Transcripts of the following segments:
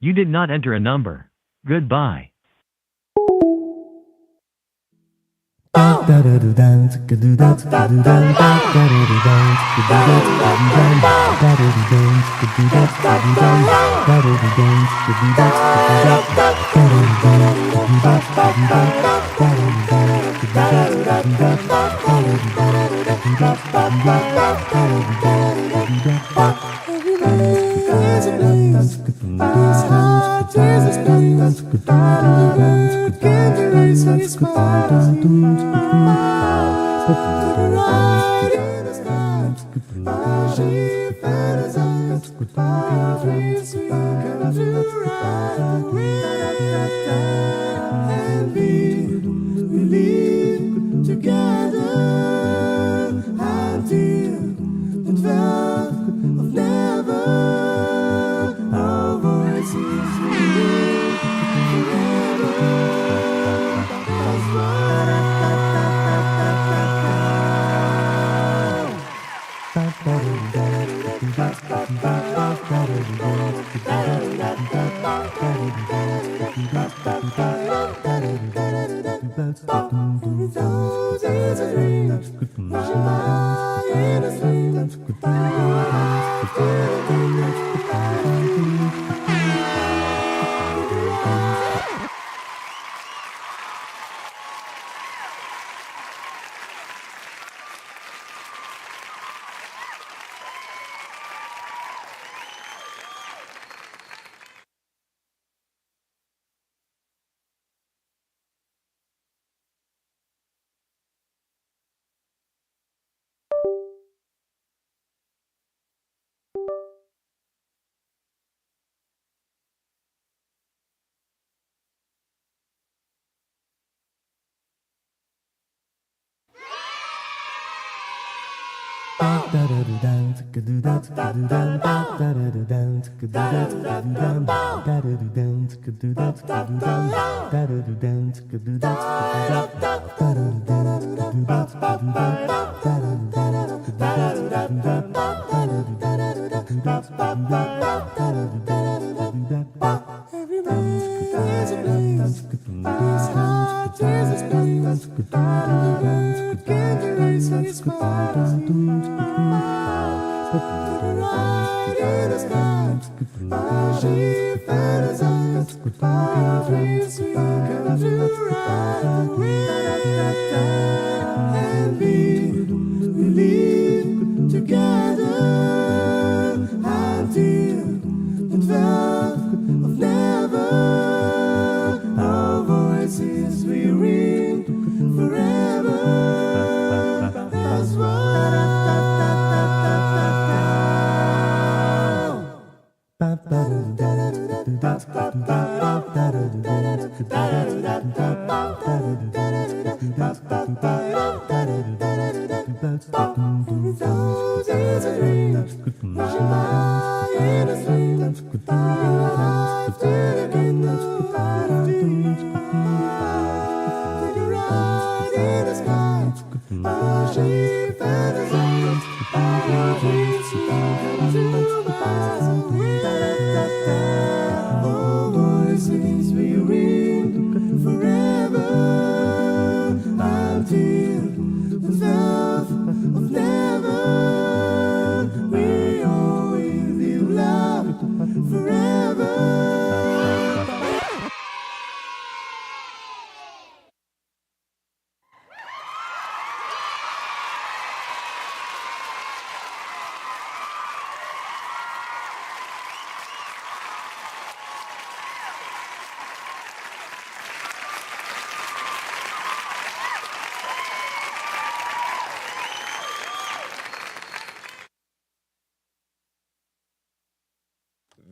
You did not enter a number. Goodbye.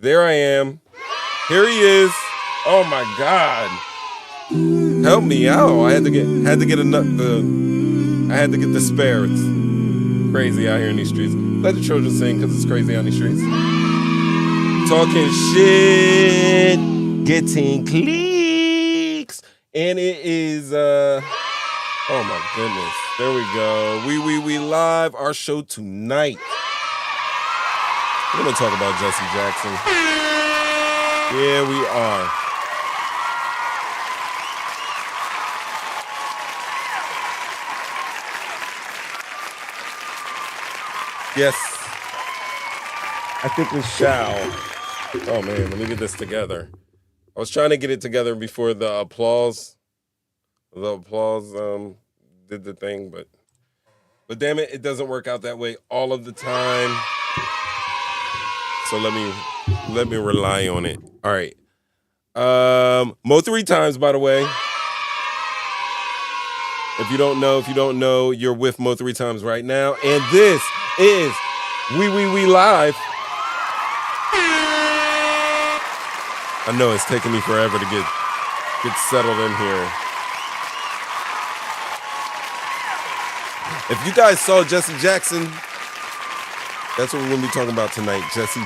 There I am. Here he is. Oh my God. Help me out. I had to get the spare. It's crazy out here in these streets. Let the children sing because it's crazy on these streets. Talking shit, getting clicks, and it is oh my goodness. There we go. We live our show tonight. We're gonna talk about Jesse Jackson. Yeah, we are. Yes, I think we shall. Oh man, let me get this together. I was trying to get it together before the applause. The applause did the thing, but damn it, it doesn't work out that way all of the time. So let me rely on it. All right. Mo 3 times, by the way. If you don't know, you're with Mo 3 times right now. And this is We Live. I know it's taking me forever to get settled in here. If you guys saw Jesse Jackson, that's what we're going to be talking about tonight. Jesse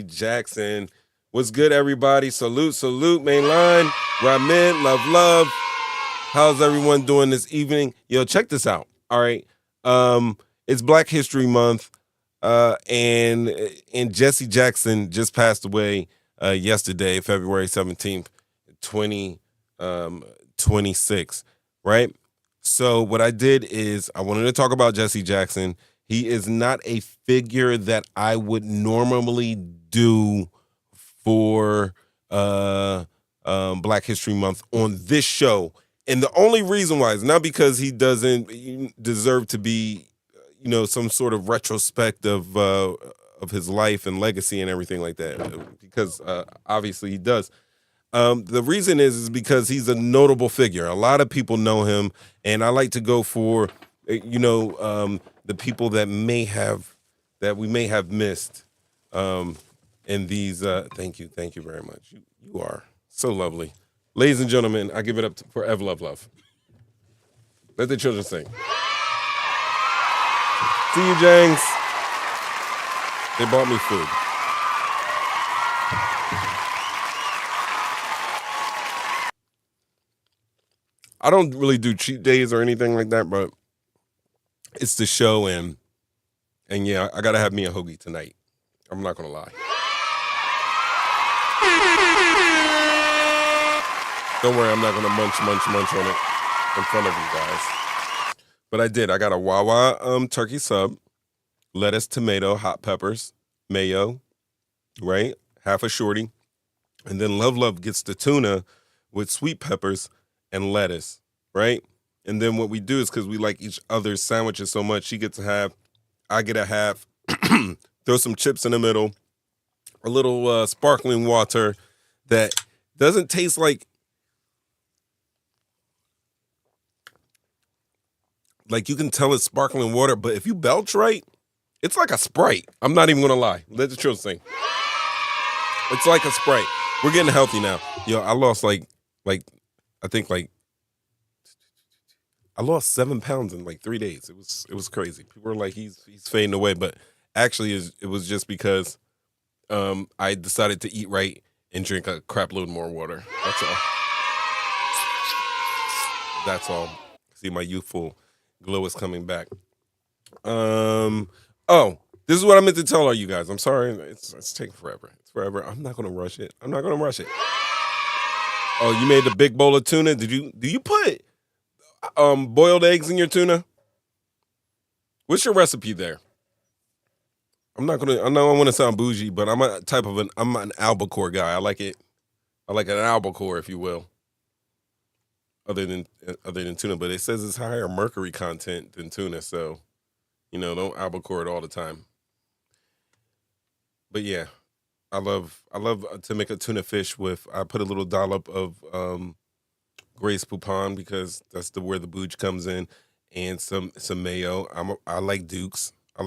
Jackson. What's good, everybody? Salute, main line. Ramen, love. How's everyone doing this evening? Yo, check this out. All right. It's Black History Month, and Jesse Jackson just passed away yesterday, February 17th, 2026, right? So what I did is I wanted to talk about Jesse Jackson. He is not a figure that I would normally do for Black History Month on this show. And the only reason why is not because he doesn't deserve to be, some sort of retrospective of his life and legacy and everything like that, because obviously he does. The reason is because he's a notable figure. A lot of people know him, and I like to go for, the people that we may have missed in these. Thank you very much. You are so lovely. Ladies and gentlemen, I give it up for Ev Love. Let the children sing. See you, Jangs. They bought me food. I don't really do cheat days or anything like that, but it's the show, and yeah, I gotta have me a hoagie tonight. I'm not gonna lie. Don't worry, I'm not gonna munch on it in front of you guys. But I did. I got a Wawa turkey sub, lettuce, tomato, hot peppers, mayo, right? Half a shorty. And then Love gets the tuna with sweet peppers and lettuce, right? And then what we do is, because we like each other's sandwiches so much, she gets a half, I get a half, throw some chips in the middle, a little sparkling water that doesn't taste like you can tell it's sparkling water, but if you belch right, it's like a Sprite. I'm not even going to lie. Let the children sing. It's like a Sprite. We're getting healthy now. Yo, I lost I lost 7 pounds in 3 days. It was crazy. People were like, he's fading away, but actually it was just because I decided to eat right and drink a crap load more water. That's all. See, my youthful glow is coming back. Oh, this is what I meant to tell all you guys. I'm sorry. It's taking forever. It's forever. I'm not going to rush it. Oh, you made the big bowl of tuna? Do you put boiled eggs in your tuna? What's your recipe there? I know I want to sound bougie, but I'm an albacore guy. I like it. I like an albacore, if you will. Other than tuna, but it says it's higher mercury content than tuna, so don't albacore it all the time. But yeah, I love to make a tuna fish with. I put a little dollop of Grace Poupon, because that's where the booge comes in, and some mayo. I like Dukes. A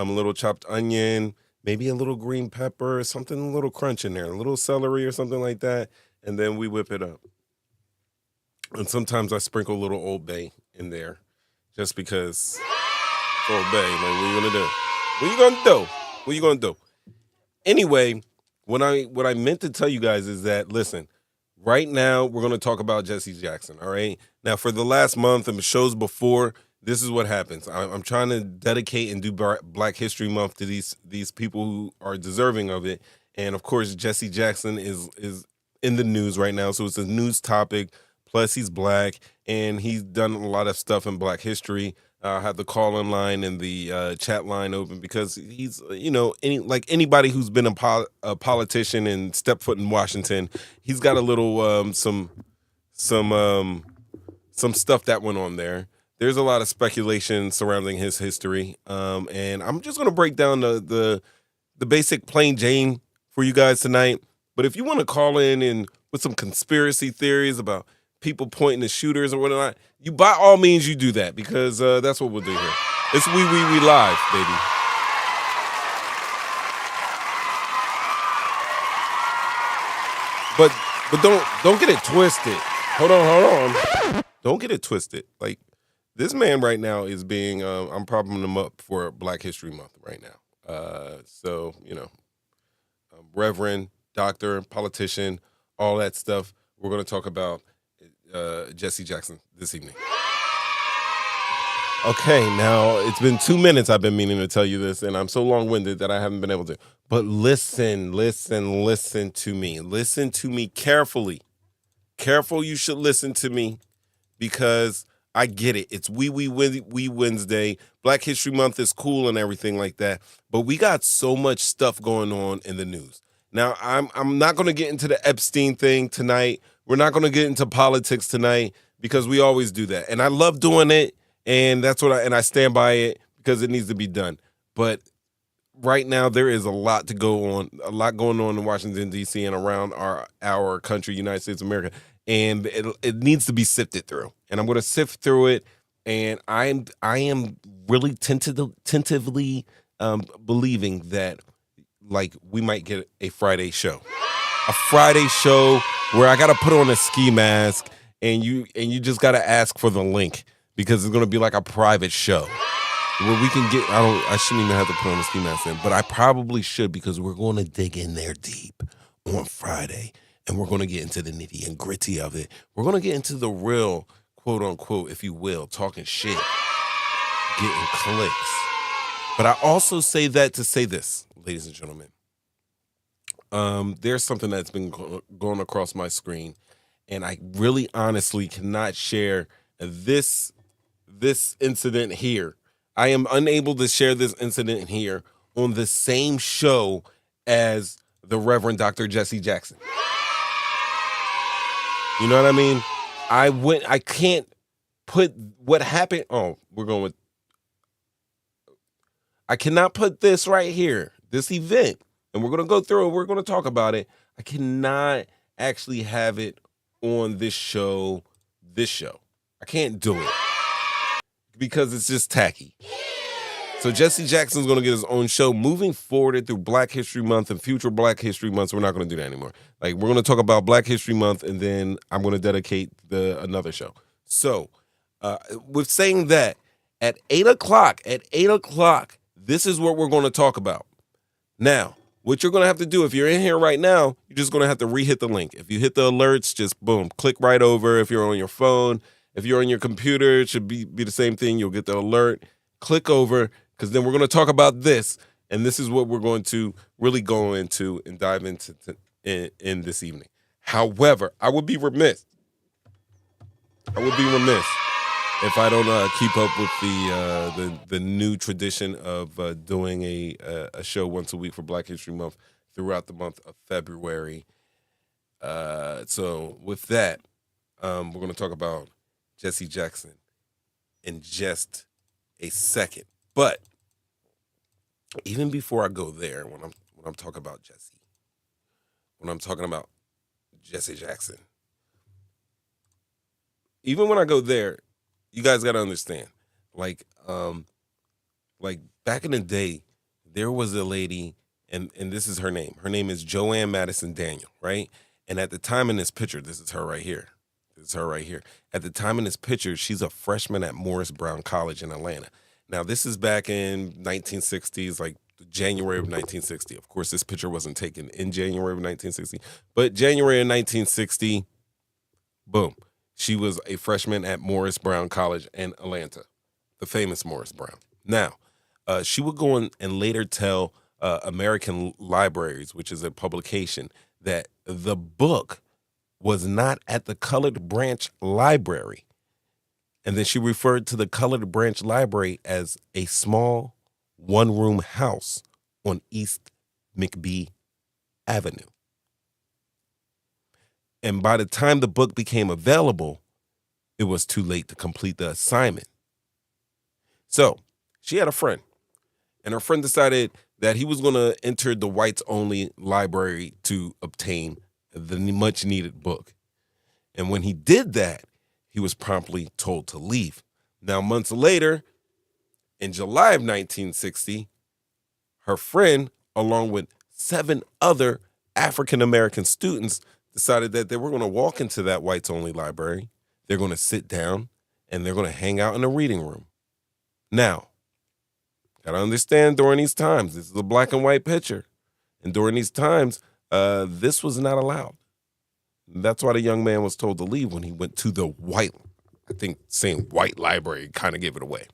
little chopped onion, maybe a little green pepper, something a little crunch in there, a little celery or something like that, and then we whip it up. And sometimes I sprinkle a little Old Bay in there, just because it's Old Bay. Like, what are you gonna do? What are you gonna do? Anyway, what I meant to tell you guys is that, listen, right now we're gonna talk about Jesse Jackson. All right. Now, for the last month and the shows before, this is what happens. I'm trying to dedicate and do Black History Month to these people who are deserving of it. And of course, Jesse Jackson is in the news right now, so it's a news topic. Plus, he's black, and he's done a lot of stuff in Black history. I have the call-in line and the chat line open because he's, anybody who's been a politician and stepped foot in Washington, he's got a little some stuff that went on there. There's a lot of speculation surrounding his history, and I'm just going to break down the basic plain Jane for you guys tonight. But if you want to call in and with some conspiracy theories about people pointing to shooters or whatnot, you by all means you do that, because that's what we'll do here. It's we live, baby. But don't get it twisted. Hold on. Don't get it twisted. Like, this man right now is being I'm propping him up for Black History Month right now. So Reverend, doctor, politician, all that stuff. We're going to talk about Jesse Jackson this evening. Okay, now it's been 2 minutes I've been meaning to tell you this, and I'm so long-winded that I haven't been able to. But listen to me. Listen to me carefully. Careful, you should listen to me, because I get it. It's we Wednesday. Black History Month is cool and everything like that, but we got so much stuff going on in the news. Now, I'm not going to get into the Epstein thing tonight. We're not going to get into politics tonight, because we always do that. And I love doing it, and that's what I stand by it, because it needs to be done. But right now there is a lot going on in Washington, D.C. and around our country, United States of America. And it needs to be sifted through. And I'm going to sift through it. And I am really tentatively believing that, like, we might get a Friday show. A Friday show where I got to put on a ski mask, and you just got to ask for the link, because it's going to be like a private show where we can get, I shouldn't even have to put on a ski mask then, but I probably should, because we're going to dig in there deep on Friday, and we're going to get into the nitty and gritty of it. We're going to get into the real, quote unquote, if you will, talking shit, getting clicks. But I also say that to say this, ladies and gentlemen. There's something that's been going across my screen, and I really honestly cannot share this incident here. I am unable to share this incident here on the same show as the Reverend Dr. Jesse Jackson. You know what I mean? I can't put what happened. I cannot put this right here, this event, and we're going to go through it. We're going to talk about it. I cannot actually have it on this show. I can't do it, because it's just tacky. So Jesse Jackson's going to get his own show moving forward through Black History Month and future Black History Months. We're not going to do that anymore. Like, we're going to talk about Black History Month, and then I'm going to dedicate another show. So with saying that, at 8 o'clock, this is what we're going to talk about. Now, what you're going to have to do, if you're in here right now, you're just going to have to re-hit the link. If you hit the alerts, just boom, click right over. If you're on your phone, if you're on your computer, it should be the same thing. You'll get the alert. Click over, because then we're going to talk about this, and this is what we're going to really go into and dive into in this evening. However, I would be remiss if I don't keep up with the new tradition of doing a show once a week for Black History Month throughout the month of February. So with that, we're going to talk about Jesse Jackson in just a second. But even before I go there, when I'm talking about Jesse, when I'm talking about Jesse Jackson, even when I go there, you guys got to understand, like back in the day, there was a lady, and this is her name. Her name is Joanne Madison Daniel, right? And at the time in this picture, this is her right here. At the time in this picture, she's a freshman at Morris Brown College in Atlanta. Now, this is back in 1960s, like January of 1960. Of course, this picture wasn't taken in January of 1960, but January of 1960, boom, she was a freshman at Morris Brown College in Atlanta. the famous Morris Brown. Now, she would go on and later tell American Libraries, which is a publication, that the book was not at the Colored Branch Library. And then she referred to the Colored Branch Library as a small one-room house on East McBee Avenue. And by the time the book became available, it was too late to complete the assignment. So she had a friend, and her friend decided that he was going to enter the whites-only library to obtain the much-needed book. And when he did that, he was promptly told to leave. Now, months later, in July of 1960, her friend, along with 7 other African-American students, decided that they were going to walk into that whites-only library. They're going to sit down, and they're going to hang out in the reading room. Now, got to understand, during these times, this is a black and white picture. And during these times, this was not allowed. That's why the young man was told to leave when he went to the white. I think saying white library kind of gave it away.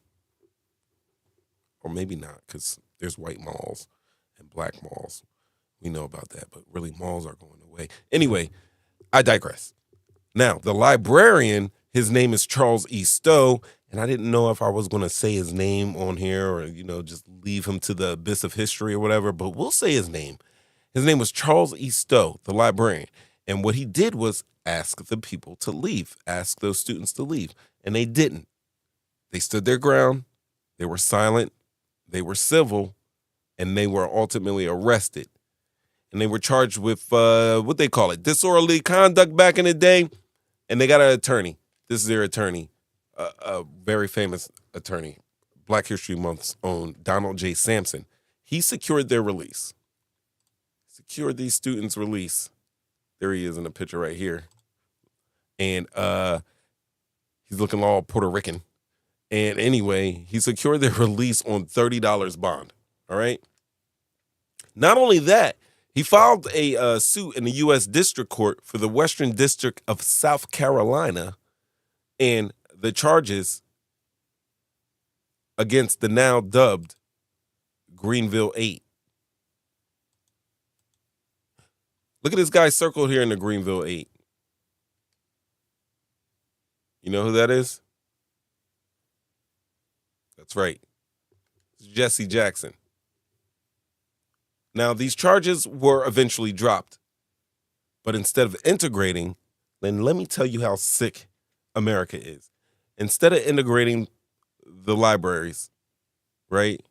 Or maybe not, because there's white malls and black malls. We know about that, but really malls are going away. Anyway, I digress. Now, the librarian, his name is Charles E. Stowe, and I didn't know if I was going to say his name on here or, just leave him to the abyss of history or whatever, but we'll say his name. His name was Charles E. Stowe, the librarian. And what he did was ask the people to leave, ask those students to leave, and they didn't. They stood their ground, they were silent, they were civil, and they were ultimately arrested. And they were charged with, what they call it, disorderly conduct back in the day, and they got an attorney. This is their attorney, a very famous attorney, Black History Month's own Donald J. Sampson. He secured their release, secured these students' release. There he is in the picture right here. And he's looking all Puerto Rican. And anyway, he secured their release on $30 bond. All right. Not only that, he filed a suit in the U.S. District Court for the Western District of South Carolina. And the charges against the now dubbed Greenville 8. Look at this guy circled here in the Greenville 8. You know who that is? That's right. It's Jesse Jackson. Now, these charges were eventually dropped. But instead of integrating, then let me tell you how sick America is. Instead of integrating the libraries, right?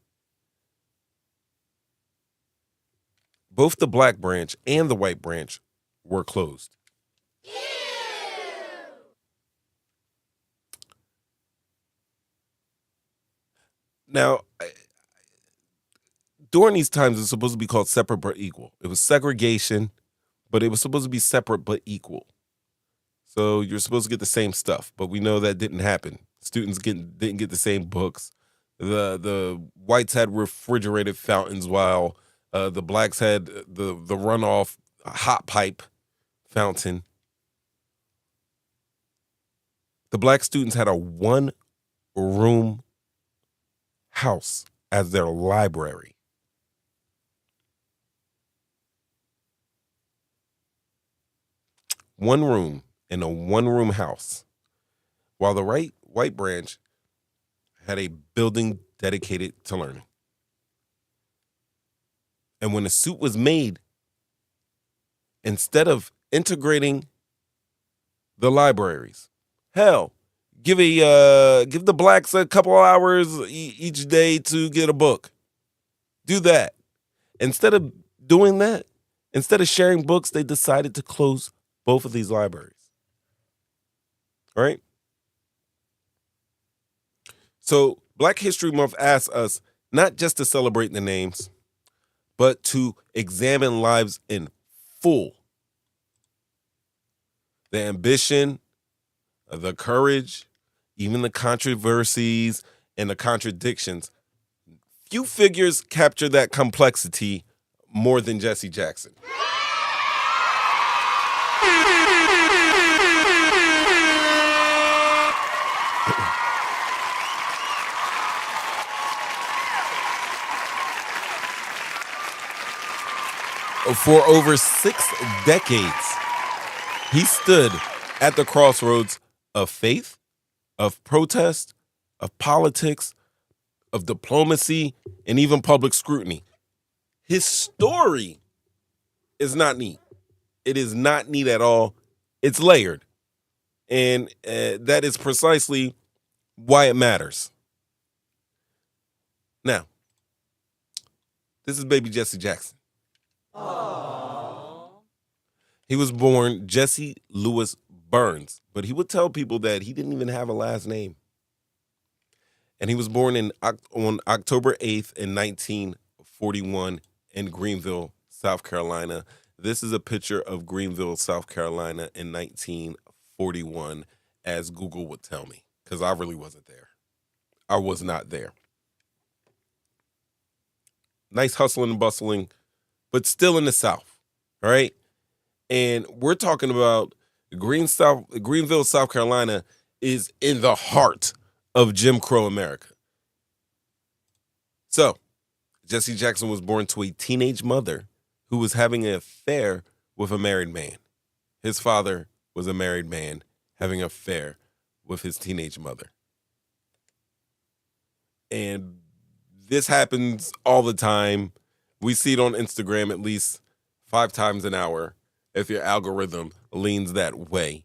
Both the black branch and the white branch were closed. Ew. Now, during these times, it's supposed to be called separate but equal. It was segregation, but it was supposed to be separate but equal. So you're supposed to get the same stuff, but we know that didn't happen. Students didn't get the same books. The whites had refrigerated fountains while the blacks had the runoff hot pipe fountain. The black students had a one-room house as their library. One room in a one-room house, while the white branch had a building dedicated to learning. And when a suit was made, instead of integrating the libraries, hell, give the blacks a couple hours each day to get a book. Do that. Instead of doing that, instead of sharing books, they decided to close both of these libraries. All right? So Black History Month asks us not just to celebrate the names, but to examine lives in full. The ambition, the courage, even the controversies and the contradictions. Few figures capture that complexity more than Jesse Jackson. For over 6 decades, he stood at the crossroads of faith, of protest, of politics, of diplomacy, and even public scrutiny. His story is not neat. It is not neat at all. It's layered. And that is precisely why it matters. Now, this is baby Jesse Jackson. Aww. He was born Jesse Lewis Burns, but he would tell people that he didn't even have a last name. And he was born on October 8th in 1941 in Greenville, South Carolina. This is a picture of Greenville, South Carolina in 1941, as Google would tell me, because I really wasn't there. I was not there. Nice hustling and bustling, but still in the South, all right? And we're talking about Greenville, South Carolina is in the heart of Jim Crow America. So, Jesse Jackson was born to a teenage mother who was having an affair with a married man. His father was a married man having an affair with his teenage mother. And this happens all the time. We see it on Instagram at least 5 times an hour if your algorithm leans that way.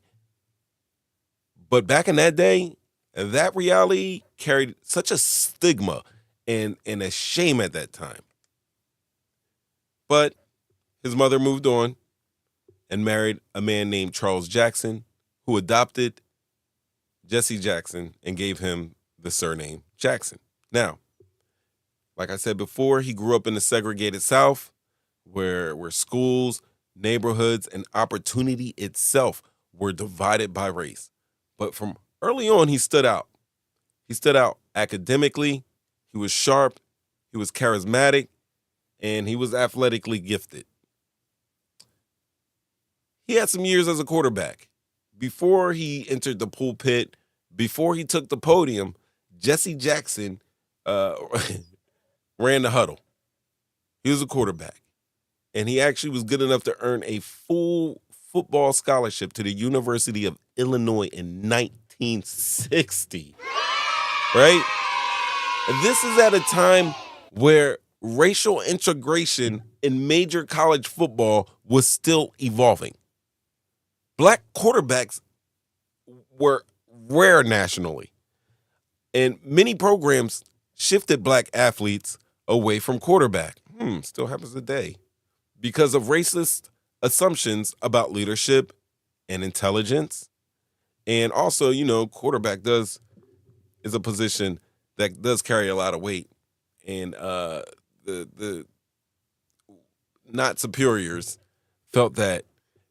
But back in that day, that reality carried such a stigma and a shame at that time. But his mother moved on and married a man named Charles Jackson, who adopted Jesse Jackson and gave him the surname Jackson. Now, like I said before, he grew up in the segregated South where schools, neighborhoods, and opportunity itself were divided by race. But from early on, he stood out. He stood out academically. He was sharp. He was charismatic. And he was athletically gifted. He had some years as a quarterback. Before he entered the pulpit, before he took the podium, Jesse Jackson ran the huddle. He was a quarterback. And he actually was good enough to earn a full football scholarship to the University of Illinois in 1960. Right? And this is at a time where racial integration in major college football was still evolving. Black quarterbacks were rare nationally. And many programs shifted black athletes away from quarterback. Still happens today. Because of racist assumptions about leadership and intelligence. And also, quarterback is a position that does carry a lot of weight. And the not superiors felt that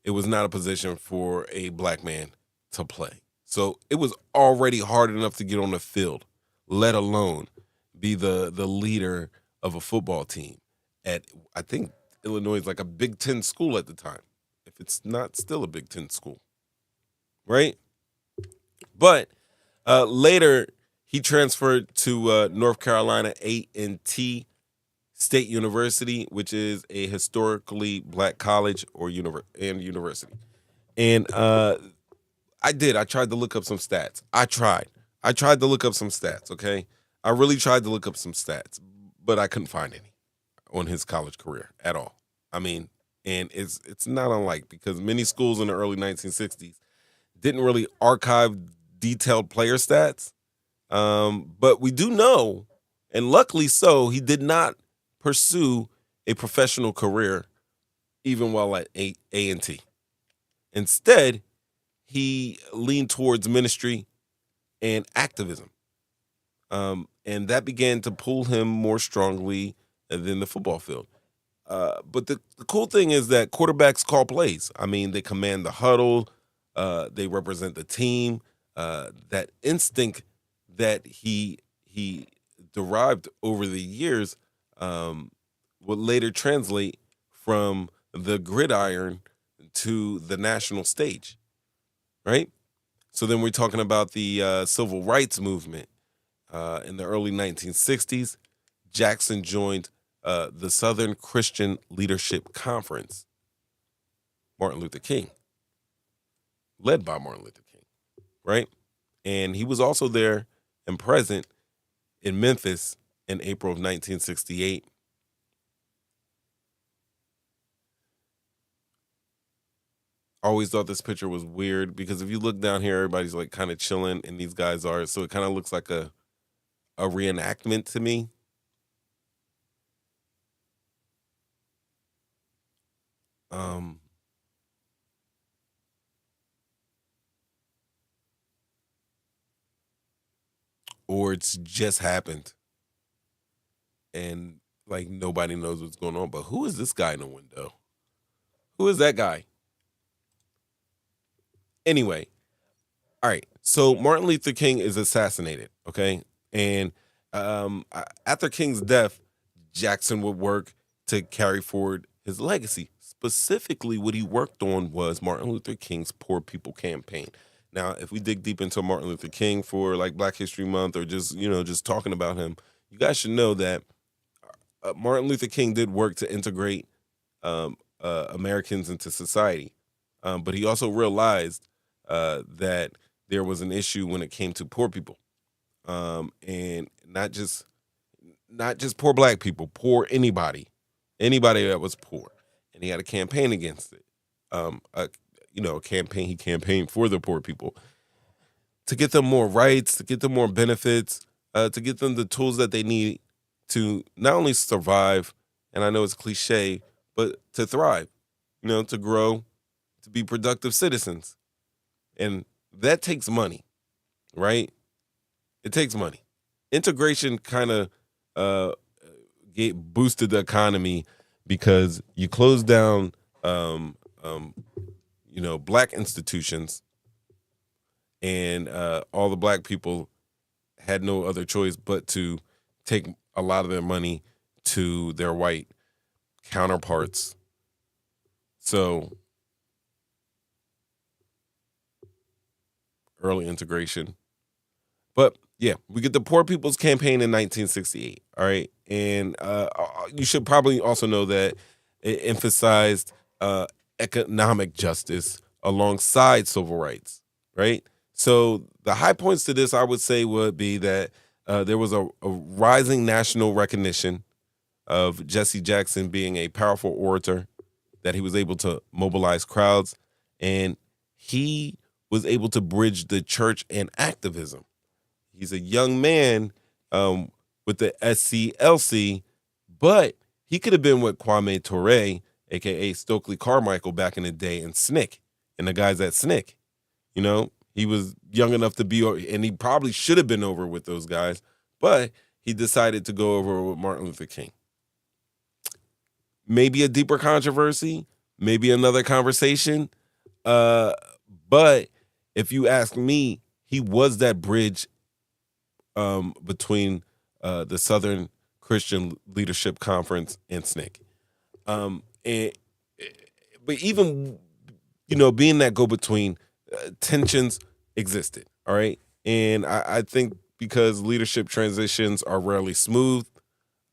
it was not a position for a black man to play. So it was already hard enough to get on the field, let alone be the leader of a football team at, I think, Illinois is like a Big Ten school at the time, if it's not still a Big Ten school, right? But later, he transferred to North Carolina A&T State University, which is a historically black college and university. And I tried to look up some stats. I tried to look up some stats, okay? I really tried to look up some stats, but I couldn't find any on his college career at all. I mean, and it's not unlike, because many schools in the early 1960s didn't really archive detailed player stats. But we do know, and luckily so, he did not pursue a professional career even while at A&T. Instead, he leaned towards ministry and activism. And that began to pull him more strongly than the football field. But the cool thing is that quarterbacks call plays. I mean, they command the huddle. They represent the team. That instinct that he derived over the years would later translate from the gridiron to the national stage, right? So then we're talking about the civil rights movement in the early 1960s. Jackson joined the Southern Christian Leadership Conference, Martin Luther King, led by Martin Luther King, right? And he was also there and present in Memphis in April of 1968. I always thought this picture was weird because if you look down here, everybody's like kind of chilling, and these guys are. So it kind of looks like a reenactment to me. Or it's just happened and like nobody knows what's going on. But who is this guy in the window? Who is that guy? Anyway, all right. So Martin Luther King is assassinated, okay? And after King's death, Jackson would work to carry forward his legacy. Specifically, what he worked on was Martin Luther King's Poor People campaign. Now, if we dig deep into Martin Luther King for like Black History Month or just, just talking about him, you guys should know that Martin Luther King did work to integrate Americans into society. But he also realized that there was an issue when it came to poor people, and not just poor Black people, poor anybody that was poor, and he had a campaign against it. He campaigned for the poor people to get them more rights, to get them more benefits, to get them the tools that they need to not only survive, and I know it's cliche, but to thrive, to grow, to be productive citizens. And that takes money, right? It takes money. Integration kind of boosted the economy because you closed down, Black institutions, and all the Black people had no other choice but to take a lot of their money to their white counterparts. So early integration. But yeah, we get the Poor People's Campaign in 1968. All right. And you should probably also know that it emphasized economic justice alongside civil rights. Right. So the high points to this, I would say, would be that there was a rising national recognition of Jesse Jackson being a powerful orator, that he was able to mobilize crowds, and he was able to bridge the church and activism. He's a young man with the SCLC, but he could have been with Kwame Ture, a.k.a. Stokely Carmichael back in the day, and SNCC, and the guys at SNCC. He was young enough to be, and he probably should have been over with those guys, but he decided to go over with Martin Luther King. Maybe a deeper controversy, maybe another conversation. But if you ask me, he was that bridge between the Southern Christian Leadership Conference and SNCC. But even, being that go-between, tensions existed, all right? And I think because leadership transitions are rarely smooth,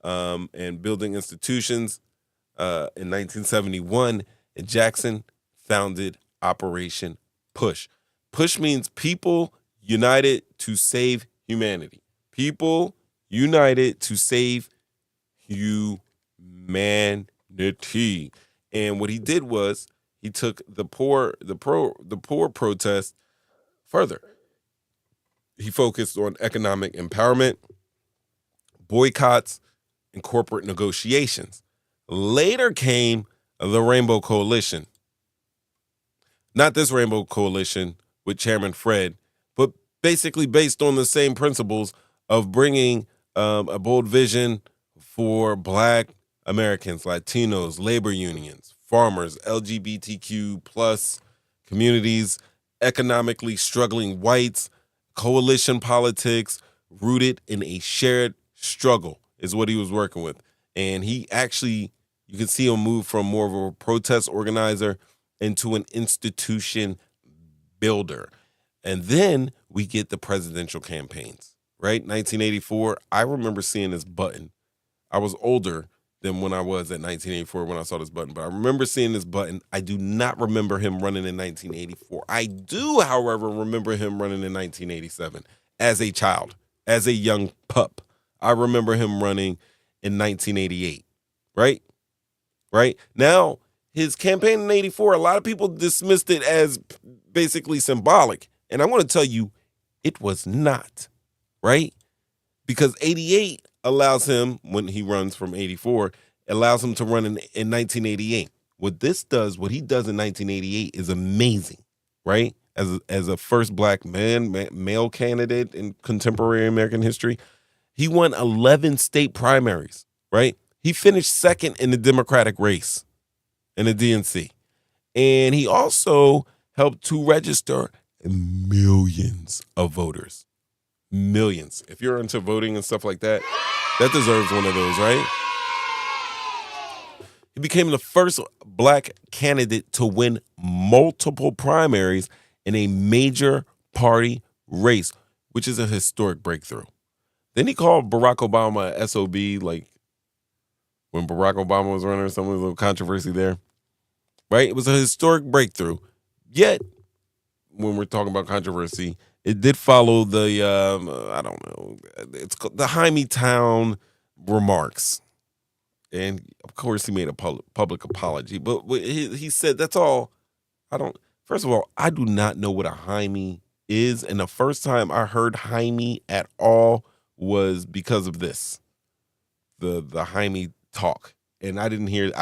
and building institutions, in 1971, Jackson founded Operation PUSH. PUSH means People United to Save Humanity. People United to Save Humanity. And what he did was he took the poor protest further. He focused on economic empowerment, boycotts, and corporate negotiations. Later came the Rainbow Coalition. Not this Rainbow Coalition with Chairman Fred, but basically based on the same principles of bringing a bold vision for Black Americans, Latinos, labor unions, farmers, LGBTQ plus communities, economically struggling whites, coalition politics rooted in a shared struggle is what he was working with. And he actually, you can see him move from more of a protest organizer into an institution builder. And then we get the presidential campaigns, right? 1984, I remember seeing this button. I was older, than when I was at 1984 when I saw this button. But I remember seeing this button. I do not remember him running in 1984. I do, however, remember him running in 1987 as a child, as a young pup. I remember him running in 1988, right? Right? Now, his campaign in 84, a lot of people dismissed it as basically symbolic. And I want to tell you, it was not, right? Because 88 allows him, when he runs from 84, allows him to run in 1988. What he does in 1988 is amazing, right? As a first black male candidate in contemporary American history, he won 11 state primaries, right? He finished second in the Democratic race in the DNC. And he also helped to register millions of voters. Millions. If you're into voting and stuff like that, that deserves one of those, right? He became the first black candidate to win multiple primaries in a major party race, which is a historic breakthrough. Then he called Barack Obama a SOB, like when Barack Obama was running, some little controversy there, right? It was a historic breakthrough. Yet, when we're talking about controversy, it did follow the, I don't know, it's called the Town remarks. And, of course, he made a public apology. But he said, that's all. First of all, I do not know what a Jaime is. And the first time I heard Jaime at all was because of this, the Jaime talk. And I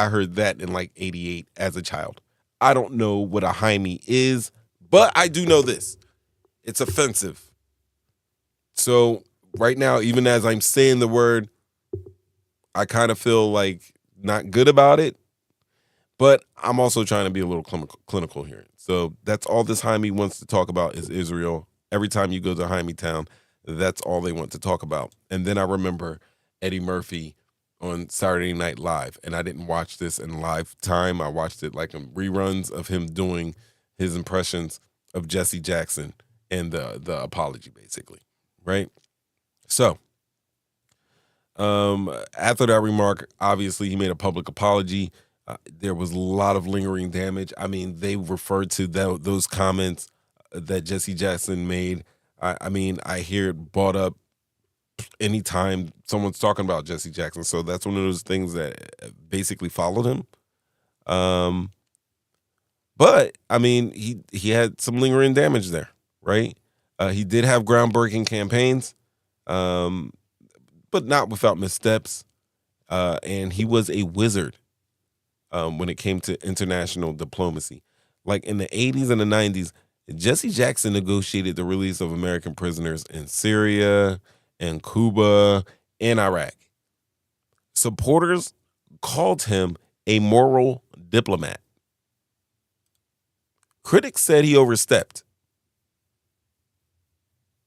heard that in like 88 as a child. I don't know what a Jaime is, but I do know this. It's offensive. So right now, even as I'm saying the word, I kind of feel like not good about it, but I'm also trying to be a little clinical here. So that's all this Jaime wants to talk about is Israel. Every time you go to Jaime Town, that's all they want to talk about. And then I remember Eddie Murphy on Saturday Night Live, and I didn't watch this in live time. I watched it like in reruns of him doing his impressions of Jesse Jackson and the apology, basically, right? So after that remark, obviously he made a public apology. There was a lot of lingering damage. I mean, they referred to those comments that Jesse Jackson made. I hear it brought up anytime someone's talking about Jesse Jackson. So that's one of those things that basically followed him. But I mean, he had some lingering damage there, right? He did have groundbreaking campaigns, but not without missteps. And he was a wizard when it came to international diplomacy. Like in the 80s and the 90s, Jesse Jackson negotiated the release of American prisoners in Syria and Cuba and Iraq. Supporters called him a moral diplomat. Critics said he overstepped.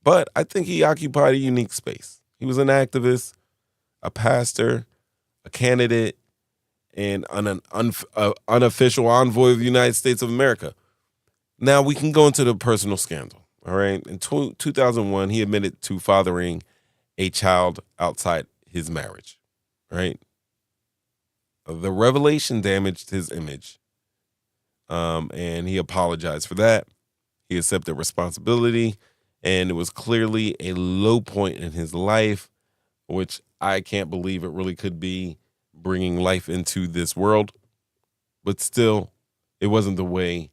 But I think he occupied a unique space. He was an activist, a pastor, a candidate, and an unofficial envoy of the United States of America. Now we can go into the personal scandal. All right. In 2001, he admitted to fathering a child outside his marriage. Right. The revelation damaged his image. And he apologized for that. He accepted responsibility. And it was clearly a low point in his life, which I can't believe it really could be, bringing life into this world. But still, it wasn't the way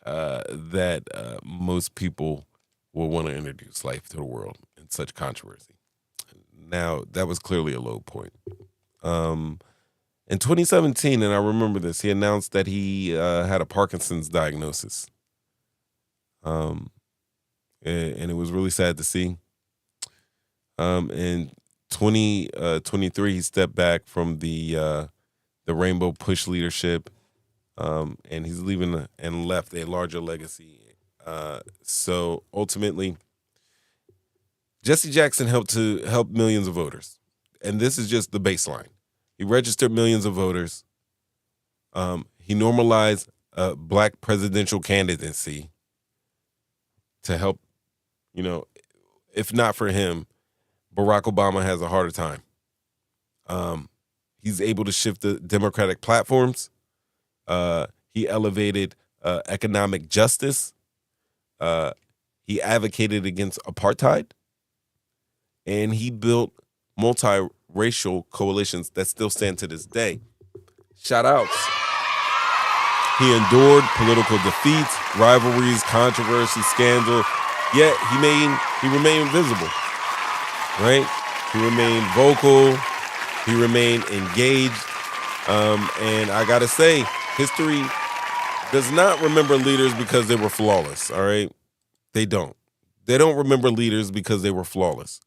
that most people will want to introduce life to the world in such controversy. Now, that was clearly a low point. In 2017, and I remember this, he announced that he had a Parkinson's diagnosis. And it was really sad to see. In 2023, he stepped back from the Rainbow Push leadership, and he's leaving and left a larger legacy. So ultimately, Jesse Jackson helped millions of voters, and this is just the baseline. He registered millions of voters. He normalized black presidential candidacy to help. You know, if not for him, Barack Obama has a harder time. He's able to shift the democratic platforms. He elevated economic justice. He advocated against apartheid. And he built multiracial coalitions that still stand to this day. Shout outs. He endured political defeats, rivalries, controversy, scandal, yet he remained visible, right? He remained vocal, he remained engaged, and I gotta say, history does not remember leaders because they were flawless, all right? They don't. They don't remember leaders because they were flawless.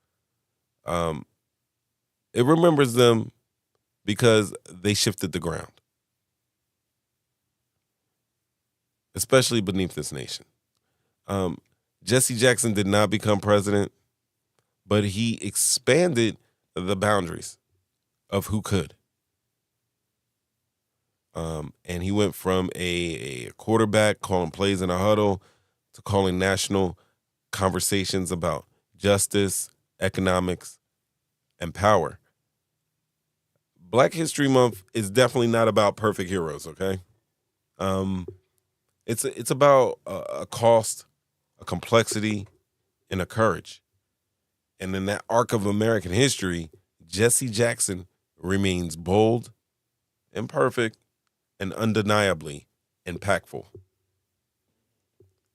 It remembers them because they shifted the ground, especially beneath this nation. Jesse Jackson did not become president, but he expanded the boundaries of who could. And he went from a quarterback calling plays in a huddle to calling national conversations about justice, economics, and power. Black History Month is definitely not about perfect heroes, okay? It's about a cost, a complexity, and a courage. And in that arc of American history, Jesse Jackson remains bold, imperfect, and undeniably impactful.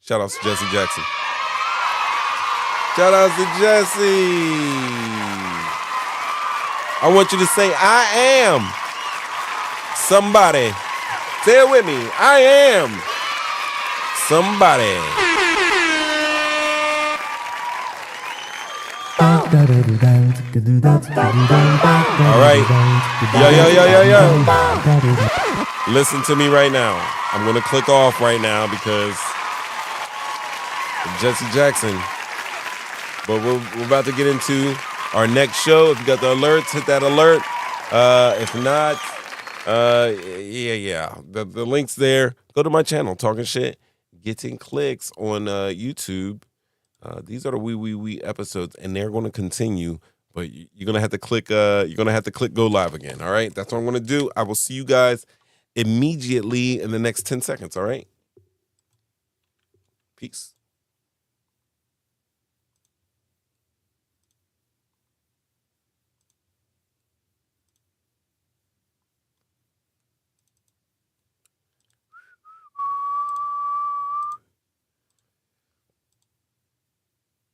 Shout out to Jesse Jackson. Shout out to Jesse. I want you to say, I am somebody. Say it with me. I am somebody. All right. Yo. Listen to me right now. I'm going to click off right now because of Jesse Jackson. But we're about to get into our next show. If you got the alerts, hit that alert. If not, the link's there. Go to my channel, Talking Shit, getting clicks on YouTube. These are the we episodes, and they're going to continue. But you're gonna have to click. You're gonna have to click go live again. All right, that's what I'm gonna do. I will see you guys immediately in the next 10 seconds. All right, peace.